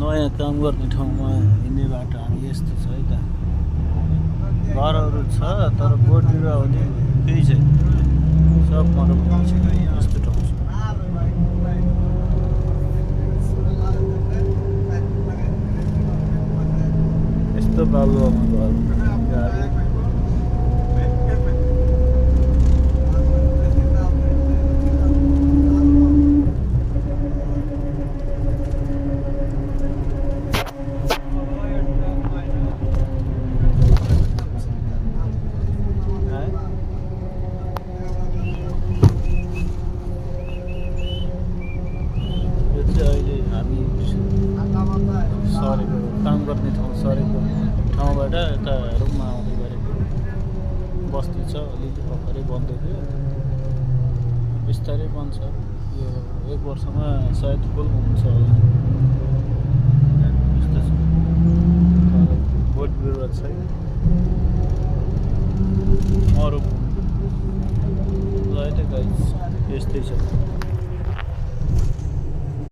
नयाँ काम गर्ने ठाउँमा हिँड्ने बाटो हामी यस्तो छ है त घरहरू छ तर बोट बिरुवा हुने केही छैन सब मरुभूमि छ यस्तो ठाउँ छ यस्तो बालुवामा घर गाडी अहिले हामी सरेको काम गर्ने ठाउँ सरेको ठाउँबाट यता रुममा आउँदै गरेको बस्ती छ अलिकति भर्खरै बन्दै थियो बिस्तारै बन्छ यो 1 वर्षमा सायद फुल हुन्छ होला यस्तो छ बोट बिरुवा छैन मरुभूमि ल है त गाइस यस्तै छ